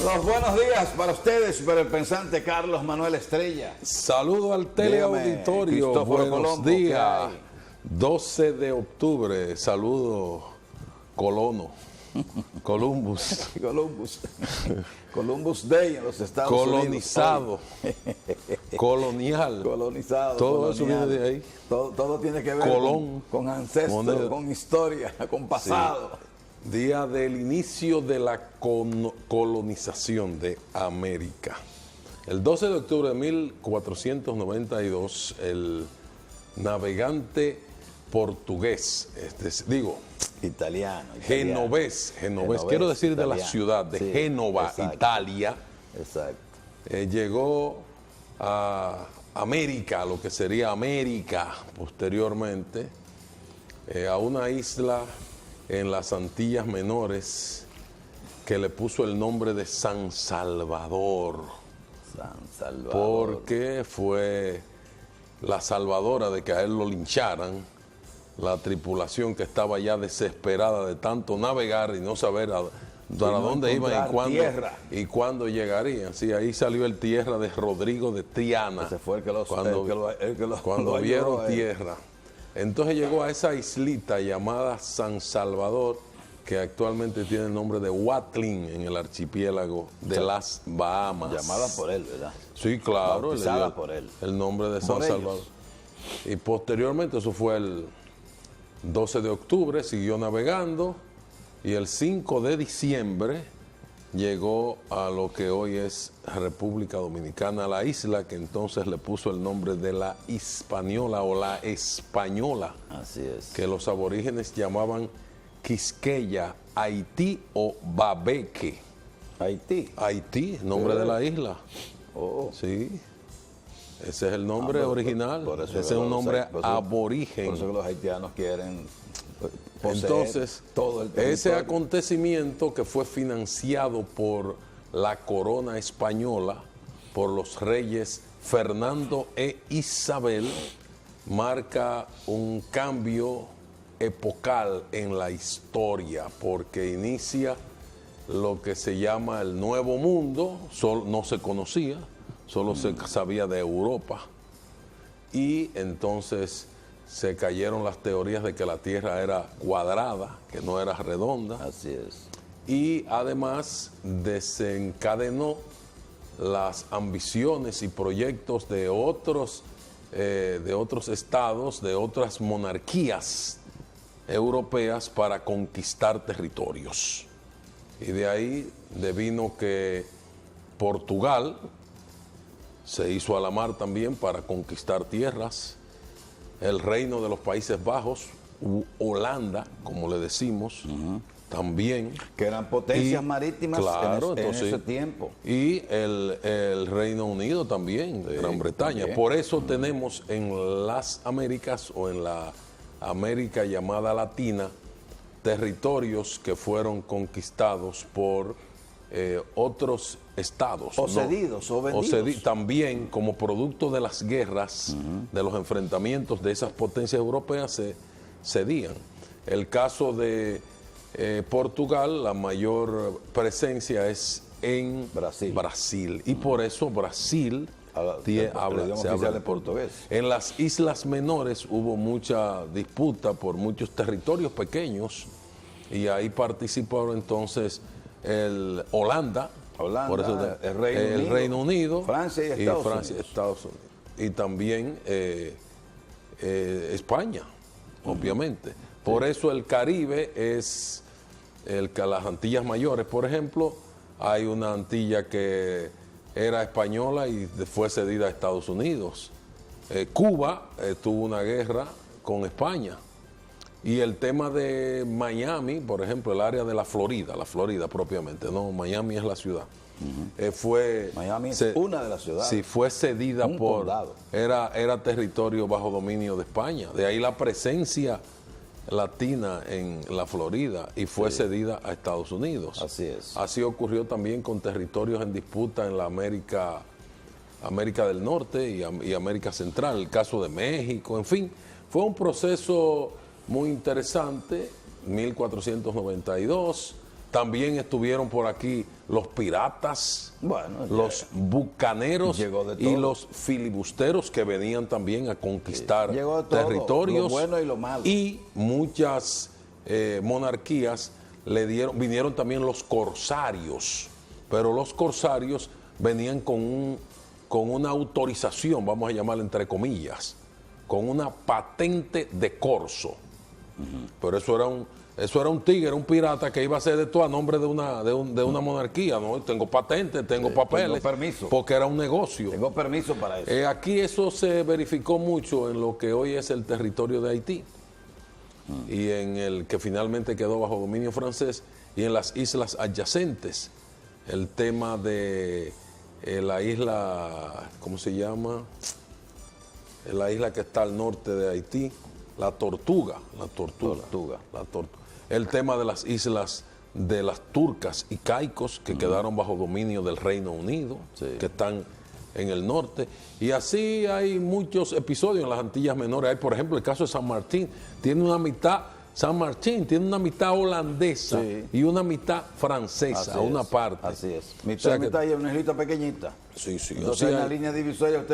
Los buenos días para ustedes, superpensante Carlos Manuel Estrella. Saludo al teleauditorio, buenos Colombo, días. 12 de octubre, saludo Colono, Columbus. Columbus Day en los Estados colonizado, Unidos. colonial, Colonizado. todo colonial. eso viene de ahí. Todo tiene que ver con ancestros, moneda. con historia, con pasado. Sí. Día del inicio de la colonización de América. El 12 de octubre de 1492, el navegante portugués, Italiano. Genovés, quiero decir italiano. De la ciudad de Génova, exacto. Italia, Exacto. llegó a América, lo que sería América posteriormente, a una isla en las Antillas Menores que le puso el nombre de San Salvador. San Salvador. Porque fue la salvadora de que a él lo lincharan, la tripulación que estaba ya desesperada de tanto navegar y no saber para dónde iban y cuándo llegarían. Sí, ahí salió el tierra de Rodrigo de Triana. Ese fue el que cuando vieron tierra. Entonces llegó a esa islita llamada San Salvador, que actualmente tiene el nombre de Watling en el archipiélago de las Bahamas. Llamada por él, ¿verdad? Sí, claro. Bautizada por él. El nombre de San Salvador. Y posteriormente, eso fue el 12 de octubre, siguió navegando y el 5 de diciembre llegó a lo que hoy es República Dominicana, la isla que entonces le puso el nombre de la Hispaniola o la Española. Así es. Que los aborígenes llamaban Quisqueya, Haití o Babeque. Haití, nombre de la isla. Oh. Sí. Ese es el nombre original. Ese es un nombre aborigen. Por eso que los haitianos quieren poseer entonces todo el territorio. Ese acontecimiento que fue financiado por la corona española, por los reyes Fernando e Isabel, marca un cambio epocal en la historia, porque inicia lo que se llama el Nuevo Mundo. No se conocía, solo se sabía de Europa, y entonces se cayeron las teorías de que la Tierra era cuadrada, que no era redonda. Así es. Y además desencadenó las ambiciones y proyectos de otros estados, de otras monarquías europeas para conquistar territorios. Y de ahí devino que Portugal se hizo a la mar también para conquistar tierras. El reino de los Países Bajos, Holanda, como le decimos, también. Que eran potencias marítimas, claro, en ese tiempo. Y el Reino Unido también, de Gran Bretaña. También. Por eso tenemos en las Américas o en la América llamada Latina, territorios que fueron conquistados por otros estados. O cedidos, o vendidos. También como producto de las guerras, de los enfrentamientos de esas potencias europeas, se cedían. El caso de Portugal, la mayor presencia es en Brasil. Y por eso Brasil se habla de portugués. En las islas menores hubo mucha disputa por muchos territorios pequeños, y ahí participaron entonces Holanda, por eso el Reino Unido, Francia y Estados Unidos. Y también España, obviamente. Por eso el Caribe es las Antillas Mayores, por ejemplo. Hay una Antilla que era española y fue cedida a Estados Unidos. Cuba tuvo una guerra con España. Y el tema de Miami, por ejemplo, el área de la Florida propiamente, no, Miami es la ciudad. Miami es una de las ciudades. Sí, fue cedida por... condado. Era territorio bajo dominio de España. De ahí la presencia latina en la Florida, y fue cedida a Estados Unidos. Así es. Así ocurrió también con territorios en disputa en la América del Norte y América Central, el caso de México, en fin. Fue un proceso muy interesante, 1492, También estuvieron por aquí los piratas, Bueno, los bucaneros llegó de y todo. los filibusteros que venían también a conquistar llegó de todo, territorios. lo bueno y lo malo. Y muchas monarquías vinieron también los corsarios, pero los corsarios venían con una autorización, vamos a llamarla entre comillas, con una patente de corso. Pero eso era un tigre, un pirata que iba a hacer de todo a nombre de una monarquía, ¿no? Tengo patente, tengo papeles, tengo permiso. porque era un negocio. Tengo permiso para eso. Aquí eso se verificó mucho en lo que hoy es el territorio de Haití y en el que finalmente quedó bajo dominio francés y en las islas adyacentes. El tema de la isla, ¿cómo se llama? La isla que está al norte de Haití, la Tortuga. El tema de las islas de las turcas y caicos que quedaron bajo dominio del Reino Unido, que están en el norte. Y así hay muchos episodios en las Antillas Menores. Hay, por ejemplo, el caso de San Martín. San Martín tiene una mitad holandesa y una mitad francesa, una parte. Así es. Mitad y una islita pequeñita. Sí. Entonces hay una línea divisoria,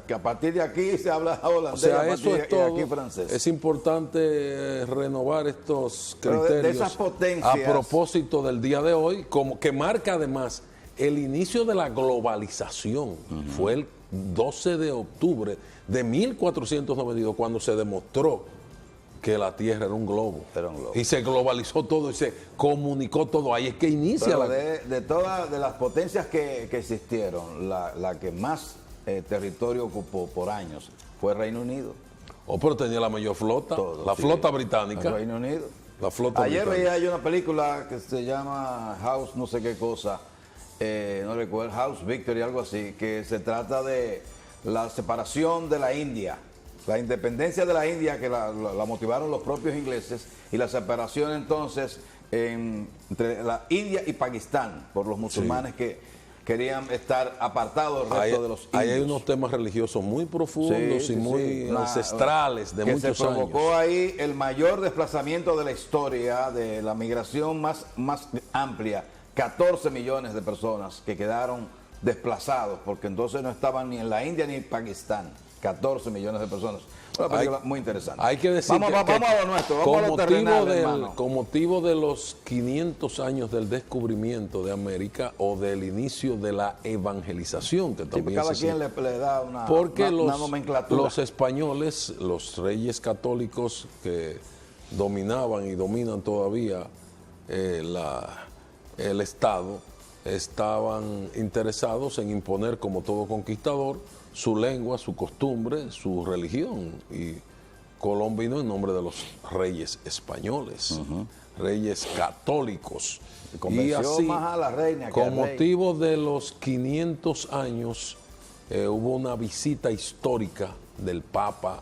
que a partir de aquí se habla holandés, O sea, eso es todo. y aquí francés. Es importante renovar estos Pero criterios de esas potencias, a propósito del día de hoy, como que marca además el inicio de la globalización. Fue el 12 de octubre de 1492 cuando se demostró que la Tierra era un globo. Y se globalizó todo y se comunicó todo. Ahí es que inicia pero de todas las potencias que existieron, la que más territorio ocupó por años fue Reino Unido. Pero tenía la mayor flota, flota británica. El Reino Unido. La flota Ayer británica. veía yo una película que se llama House no sé qué cosa, no recuerdo, House Victory, algo así, que se trata de la separación de la India. La independencia de la India, que la motivaron los propios ingleses, y la separación entonces entre la India y Pakistán por los musulmanes que querían estar apartados del resto de los indios. Ahí hay unos temas religiosos muy profundos y muy ancestrales de muchos años. Que se provocó ahí el mayor desplazamiento de la historia, de la migración más amplia, 14 millones de personas que quedaron desplazados, porque entonces no estaban ni en la India ni en Pakistán. 14 millones de personas. Una película muy interesante. Hay que decir vamos a lo nuestro, vamos a lo terrenal, hermano. Con motivo de los 500 años del descubrimiento de América o del inicio de la evangelización, que también cada quien le da una nomenclatura. Los españoles, los reyes católicos que dominaban y dominan todavía el Estado, estaban interesados en imponer, como todo conquistador, su lengua, su costumbre, su religión. Y Colón vino en nombre de los reyes españoles, reyes católicos. Y así, más a la reina con motivo de los 500 años, hubo una visita histórica del Papa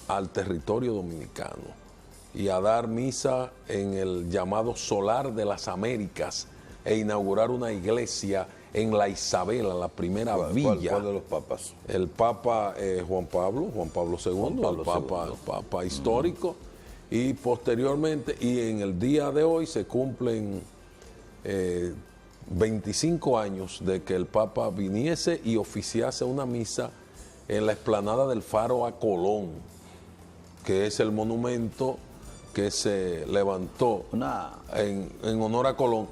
al territorio dominicano y a dar misa en el llamado Solar de las Américas e inaugurar una iglesia en la Isabela, la primera villa. ¿Cuál de los papas? El Papa Juan Pablo II, el Papa histórico, y posteriormente, y en el día de hoy se cumplen 25 años de que el Papa viniese y oficiase una misa en la explanada del Faro a Colón, que es el monumento que se levantó en honor a Colón,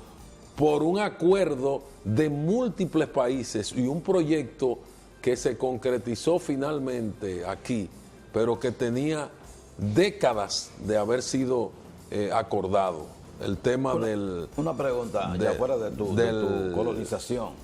por un acuerdo de múltiples países y un proyecto que se concretizó finalmente aquí, pero que tenía décadas de haber sido acordado. El tema Una pregunta, ya fuera de tu colonización.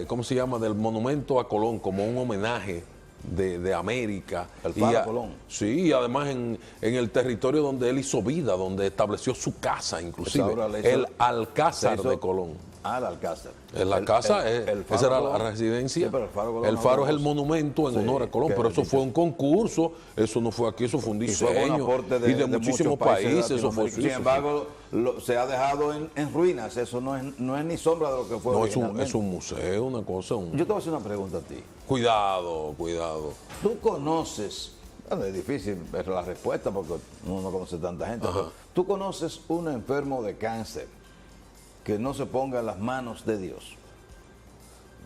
¿Cómo se llama? Del monumento a Colón, como un homenaje de América. El Faro Colón. Sí, y además en el territorio donde él hizo vida, donde estableció su casa, inclusive. El Alcázar de Colón. El Alcázar. La casa, esa era la residencia. Sí, pero el Faro es el monumento en honor a Colón, pero eso fue un concurso, eso no fue aquí, eso fue un diseño. Y de muchísimos países. Eso fue, sin embargo, se ha dejado en ruinas, eso no es ni sombra de lo que fue originalmente. Es un museo, una cosa. Yo te voy a hacer una pregunta a ti. Cuidado. Tú conoces, es difícil ver la respuesta porque uno no conoce tanta gente, pero tú conoces un enfermo de cáncer que no se ponga en las manos de Dios?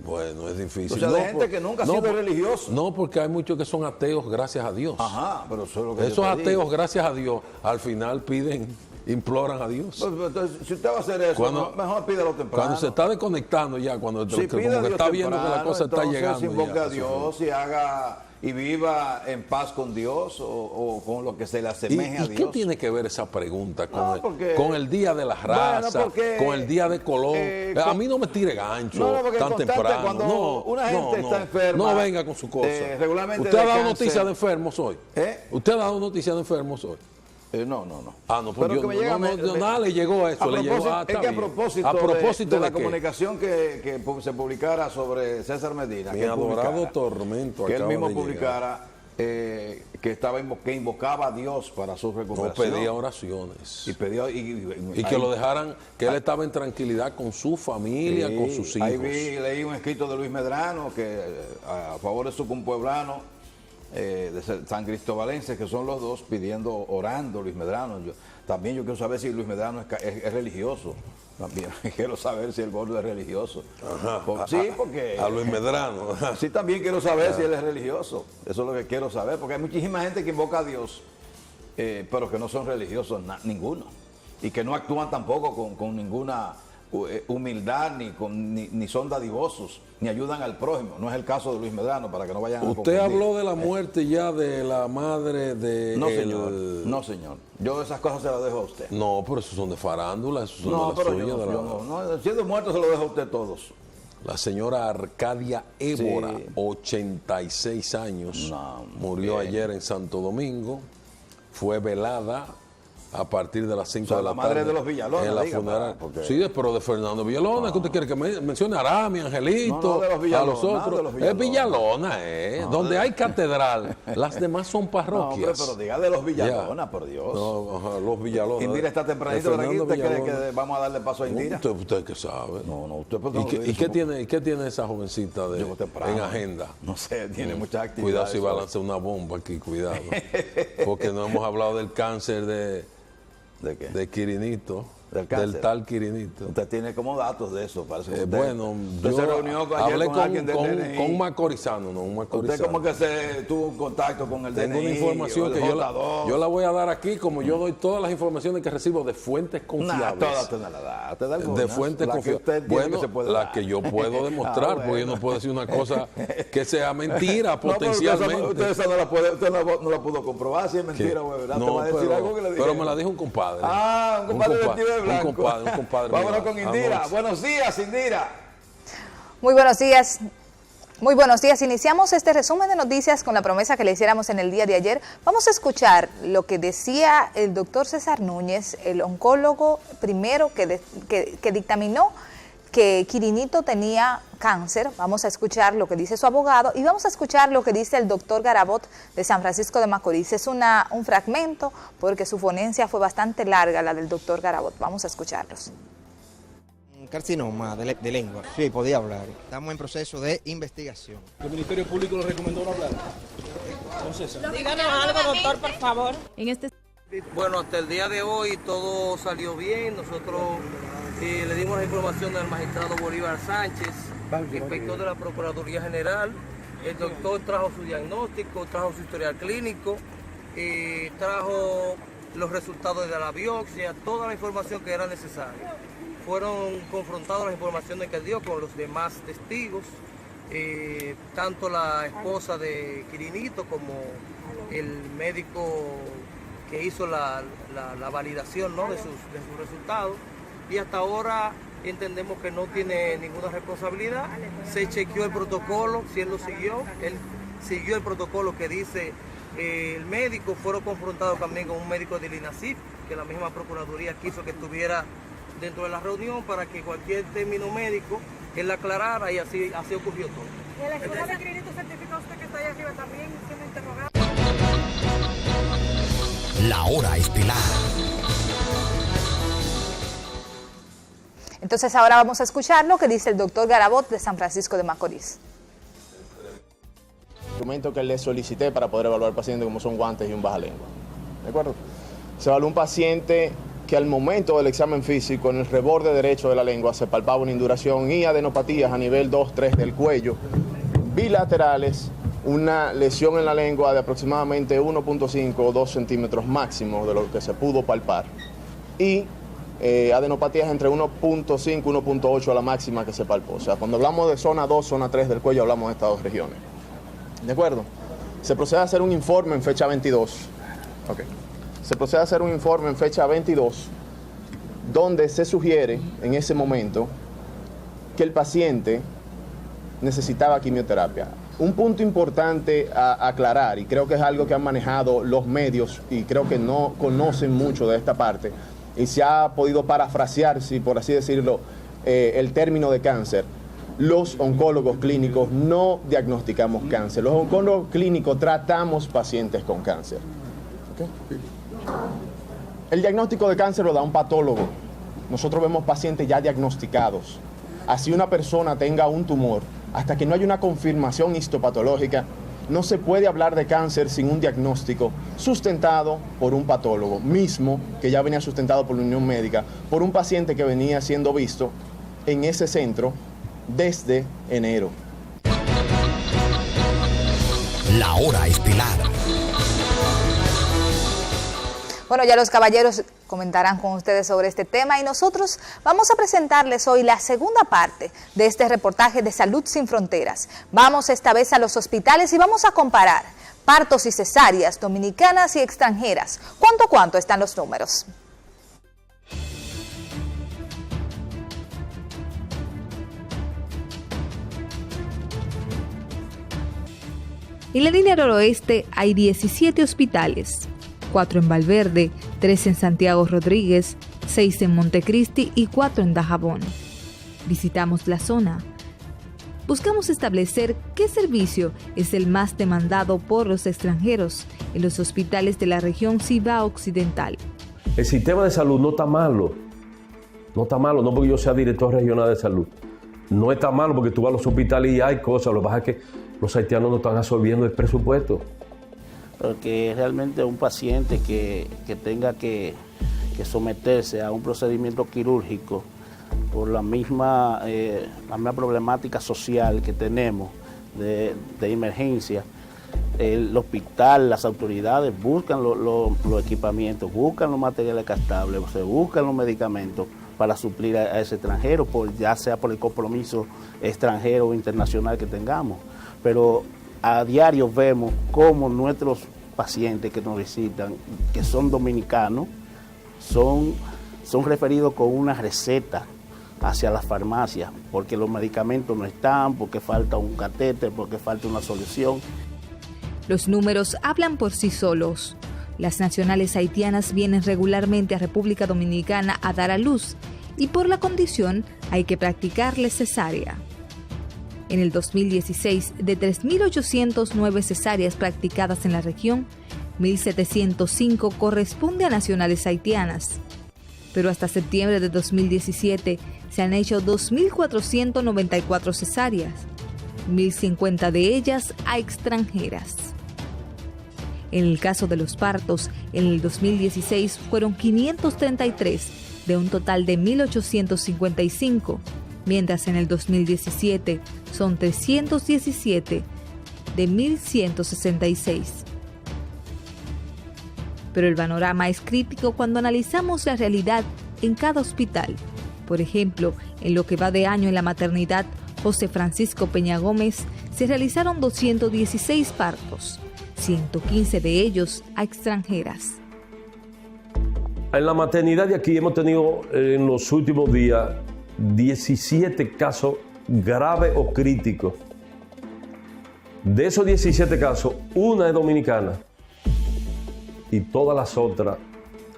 Bueno, es difícil. O sea, de gente que nunca ha sido religioso. No, porque hay muchos que son ateos, gracias a Dios. Ajá, pero eso es lo que Esos yo te ateos, digo. gracias a Dios, al final imploran a Dios. Pues, entonces, si usted va a hacer eso, Cuando- mejor pídelo temprano. Cuando se está desconectando ya, cuando Sí, como pida a que Dios está viendo que la temprano, cosa está entonces llegando. invoque ya a Dios y haga y viva en paz con Dios o con lo que se le asemeje a ¿Y Dios. qué tiene que ver esa pregunta con, No, porque- con el día de la raza, porque, con el día de color? A mí no me tire gancho porque tan constante, temprano. cuando No, una gente no, está enferma, no venga con su cosa. regularmente ¿Usted ha de dado cáncer. noticia de enfermos hoy? ¿Usted ha dado noticia de enfermos hoy? No. Ah, no, pues Pero yo, que me llega, nada le llegó a eso. Le llegó, es que a propósito de la qué? comunicación que se publicara sobre César Medina, Mi que él adorado publicara, tormento que él acaba mismo de llegar. publicara que invocaba a Dios para su No recuperación. pedía oraciones. Y pidió Y que lo dejaran, que él estaba en tranquilidad con su familia, Sí, con sus hijos. Ahí leí un escrito de Luis Medrano que a favor de su compueblano de San Cristobalense, que son los dos orando Luis Medrano. También yo quiero saber si Luis Medrano es religioso. También quiero saber si el gordo es religioso. Sí, porque A Luis Medrano. sí, también quiero saber si él es religioso. Eso es lo que quiero saber, porque hay muchísima gente que invoca a Dios, pero que no son religiosos ninguno. Y que no actúan tampoco con ninguna humildad, ni son dadivosos, ni ayudan al prójimo. No es el caso de Luis Medrano, para que no vayan a Usted confundir. habló de la muerte ya de la madre de... No, el- señor. No, señor. Yo esas cosas se las dejo a usted. No, pero esos son de farándula, esos son No, de la pero suya. yo de la- no. Siendo muerto se lo dejo a usted todos. La señora Arcadia Évora, Sí. 86 años, No, murió bien. ayer en Santo Domingo, fue velada a partir de las 5 O sea, de la la tarde. madre de los Villalona, en la diga, funeraria. porque- Sí, pero de Fernando Villalona, ¿qué usted quiere que mencione? A Arami, Angelito, No, de los Villalona, a los otros. de los Es Villalona, donde hay catedral, las demás son No, parroquias. hombre, pero diga de los Villalona, por Dios. No, ajá, los Villalona. Indira está de tempranito por aquí. Fernando ¿Usted cree Villalona. que vamos a darle paso a Indira? Usted que sabe. No, usted pues, ¿Y no qué, lo y dice, qué tiene esa jovencita Llegó temprano. en agenda? No sé, tiene muchas actividades. Cuidado si va a hoy. lanzar una bomba aquí, cuidado. Porque no hemos hablado del cáncer ¿De qué? de Quirinito, Del cáncer. tal Quirinito. Usted tiene como datos de eso, parece que usted. Bueno, usted se reunió ayer hablé con alguien del DNI. con un macorizano, no un macorizano. Usted como que se tuvo un contacto con el Tengo DNI. una información o que el yo J2. la voy a dar aquí, como yo doy todas las informaciones que recibo de fuentes Nah, confiables. todas usted no la da. Usted da De algunas, fuentes la que confiables. usted entiende Bueno, que se puede la dar. que yo puedo demostrar, Ah, porque yo no bueno. puedo decir una cosa que sea mentira No, pero potencialmente. usted esa no la puede, usted no la pudo comprobar si es mentira o es verdad. No, Te va a decir pero, algo que le pero dijeron. me la dijo un compadre. Ah, un compadre vestido de blanco. Un compadre Vámonos mío, con Indira. anoche. Buenos días, Indira. Muy buenos días. Muy buenos días. Iniciamos este resumen de noticias con la promesa que le hiciéramos en el día de ayer. Vamos a escuchar lo que decía el doctor César Núñez, el oncólogo primero que dictaminó que Quirinito tenía cáncer. Vamos a escuchar lo que dice su abogado y vamos a escuchar lo que dice el doctor Garabot de San Francisco de Macorís. Es un fragmento porque su ponencia fue bastante larga, la del doctor Garabot. Vamos a escucharlos. Carcinoma de lengua. Sí, podía hablar. Estamos en proceso de investigación. ¿El Ministerio Público le recomendó no hablar? Entonces, Díganos algo, doctor, por favor. Bueno, hasta el día de hoy todo salió bien. Nosotros le dimos la información al magistrado Bolívar Sánchez, inspector de la Procuraduría General. El doctor trajo su diagnóstico, trajo su historial clínico, trajo los resultados de la biopsia, toda la información que era necesaria. Fueron confrontadas las informaciones que él dio con los demás testigos, tanto la esposa de Quirinito como el médico que hizo la validación, ¿no?, de sus resultados, y hasta ahora entendemos que no tiene ninguna responsabilidad. Se chequeó el protocolo, si él lo siguió, él siguió el protocolo que dice el médico. Fueron confrontados también con un médico del INASIF, que la misma Procuraduría quiso que estuviera dentro de la reunión para que cualquier término médico él la aclarara, y así ocurrió todo. ¿El esposo de Quirinito certificó usted que está ahí arriba también siendo interrogado? La hora estelar. Entonces ahora vamos a escuchar lo que dice el doctor Garabot de San Francisco de Macorís. El instrumento que le solicité para poder evaluar al paciente, como son guantes y un bajalengua. ¿De acuerdo? Se evaluó un paciente que al momento del examen físico en el reborde derecho de la lengua se palpaba una induración y adenopatías a nivel 2-3 del cuello, bilaterales, una lesión en la lengua de aproximadamente 1.5 o 2 centímetros máximo de lo que se pudo palpar, y adenopatías entre 1.5 y 1.8 a la máxima que se palpó. O sea, cuando hablamos de zona 2, zona 3 del cuello, hablamos de estas dos regiones. ¿De acuerdo? Se procede a hacer un informe en fecha 22. Okay. Se procede a hacer un informe en fecha 22, donde se sugiere en ese momento que el paciente necesitaba quimioterapia. Un punto importante a aclarar, y creo que es algo que han manejado los medios y creo que no conocen mucho de esta parte, y se ha podido parafrasear, si por así decirlo, el término de cáncer. Los oncólogos clínicos no diagnosticamos cáncer. Los oncólogos clínicos tratamos pacientes con cáncer. ¿Okay? El diagnóstico de cáncer lo da un patólogo. Nosotros vemos pacientes ya diagnosticados. Así una persona tenga un tumor, hasta que no haya una confirmación histopatológica, no se puede hablar de cáncer sin un diagnóstico sustentado por un patólogo, mismo que ya venía sustentado por la Unión Médica, por un paciente que venía siendo visto en ese centro desde enero. La hora estelar. Bueno, ya los caballeros comentarán con ustedes sobre este tema y nosotros vamos a presentarles hoy la segunda parte de este reportaje de Salud Sin Fronteras. Vamos esta vez a los hospitales y vamos a comparar partos y cesáreas dominicanas y extranjeras. ¿Cuánto están los números? En la línea noroeste hay 17 hospitales, 4 en Valverde, 3 en Santiago Rodríguez, 6 en Montecristi y 4 en Dajabón. Visitamos la zona. Buscamos establecer qué servicio es el más demandado por los extranjeros en los hospitales de la región Cibao Occidental. El sistema de salud no está malo. No está malo, no porque yo sea director regional de salud. No está malo porque tú vas a los hospitales y hay cosas. Lo que pasa es que los haitianos no están absorbiendo el presupuesto. Porque realmente un paciente que tenga que someterse a un procedimiento quirúrgico por la misma problemática social que tenemos de emergencia, el hospital, las autoridades buscan los equipamientos, buscan los materiales gastables, se buscan los medicamentos para suplir a ese extranjero, ya sea por el compromiso extranjero o internacional que tengamos. Pero a diario vemos cómo nuestros pacientes que nos visitan, que son dominicanos, son referidos con una receta hacia las farmacias, porque los medicamentos no están, porque falta un catéter, porque falta una solución. Los números hablan por sí solos. Las nacionales haitianas vienen regularmente a República Dominicana a dar a luz y por la condición hay que practicarles cesárea. En el 2016, de 3.809 cesáreas practicadas en la región, 1.705 corresponde a nacionales haitianas. Pero hasta septiembre de 2017 se han hecho 2.494 cesáreas, 1.050 de ellas a extranjeras. En el caso de los partos, en el 2016 fueron 533 de un total de 1.855, mientras en el 2017 son 317 de 1.166. Pero el panorama es crítico cuando analizamos la realidad en cada hospital. Por ejemplo, en lo que va de año en la maternidad José Francisco Peña Gómez, se realizaron 216 partos, 115 de ellos a extranjeras. En la maternidad de aquí hemos tenido en los últimos días 17 casos graves o críticos. De esos 17 casos, una es dominicana y todas las otras,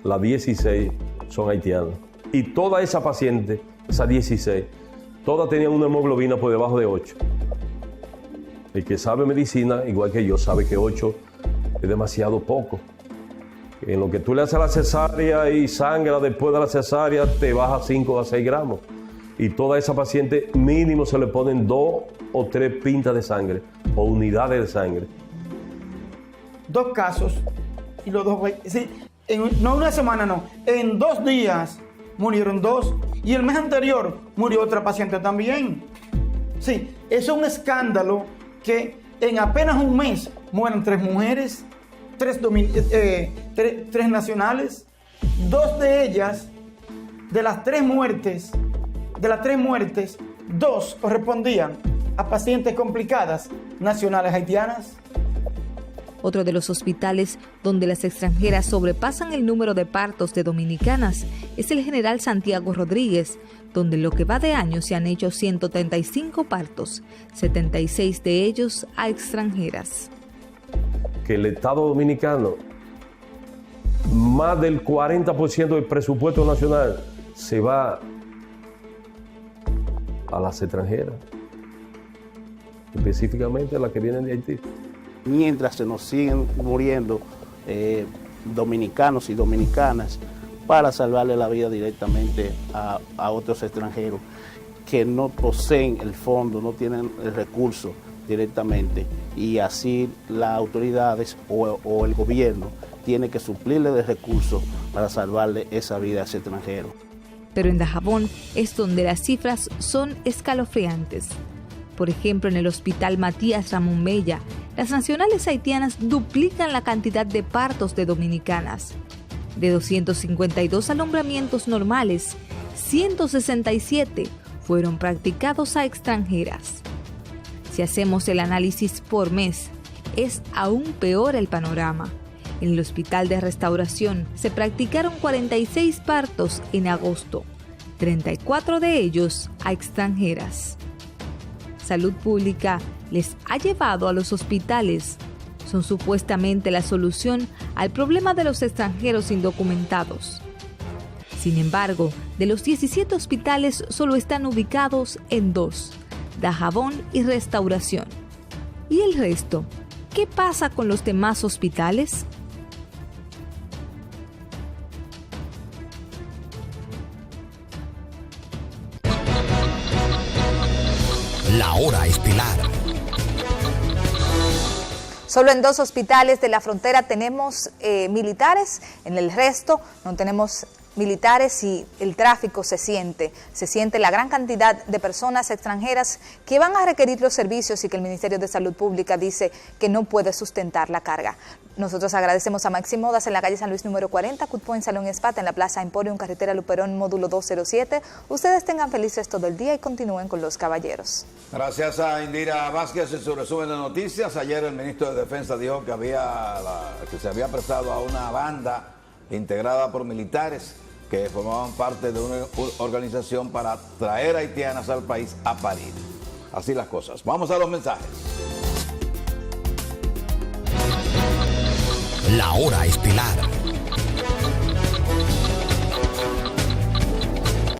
las 16, son haitianas. Y todas esas pacientes, esas 16, todas tenían una hemoglobina por debajo de 8. El que sabe medicina, igual que yo, sabe que 8 es demasiado poco. En lo que tú le haces a la cesárea y sangra después de la cesárea, te baja 5 a 6 gramos. Y toda esa paciente mínimo se le ponen 2 o 3 pintas de sangre o unidades de sangre. 2 casos y los 2, sí, no una semana, no, en 2 días murieron 2 y el mes anterior murió otra paciente también. Sí, eso es un escándalo que en apenas un mes mueren 3 mujeres, 3 nacionales, 2 de ellas, de las 3 muertes, 2 correspondían a pacientes complicadas nacionales haitianas. Otro de los hospitales donde las extranjeras sobrepasan el número de partos de dominicanas es el General Santiago Rodríguez, donde en lo que va de año se han hecho 135 partos, 76 de ellos a extranjeras. Que el Estado Dominicano, más del 40% del presupuesto nacional se va a las extranjeras, específicamente a las que vienen de Haití. Mientras se nos siguen muriendo dominicanos y dominicanas para salvarle la vida directamente a otros extranjeros que no poseen el fondo, no tienen el recurso directamente, y así las autoridades o el gobierno tiene que suplirle de recursos para salvarle esa vida a ese extranjero. Pero en Dajabón es donde las cifras son escalofriantes. Por ejemplo, en el Hospital Matías Ramón Bella, las nacionales haitianas duplican la cantidad de partos de dominicanas. De 252 alumbramientos normales, 167 fueron practicados a extranjeras. Si hacemos el análisis por mes, es aún peor el panorama. En el Hospital de Restauración se practicaron 46 partos en agosto, 34 de ellos a extranjeras. Salud Pública les ha llevado a los hospitales. Son supuestamente la solución al problema de los extranjeros indocumentados. Sin embargo, de los 17 hospitales solo están ubicados en 2, Dajabón y Restauración. ¿Y el resto? ¿Qué pasa con los demás hospitales? La hora estelar. Solo en 2 hospitales de la frontera tenemos militares, en el resto no tenemos militares y el tráfico se siente la gran cantidad de personas extranjeras que van a requerir los servicios y que el Ministerio de Salud Pública dice que no puede sustentar la carga. Nosotros agradecemos a Maxi Modas en la calle San Luis número 40, Cut Point Salón Spa, en la Plaza Emporium, carretera Luperón, módulo 207. Ustedes tengan feliz resto del día y continúen con los caballeros. Gracias a Indira Vázquez en su resumen de noticias. Ayer el ministro de Defensa dijo que se había prestado a una banda integrada por militares que formaban parte de una organización para traer haitianas al país a parir. Así las cosas. Vamos a los mensajes. La hora estelar.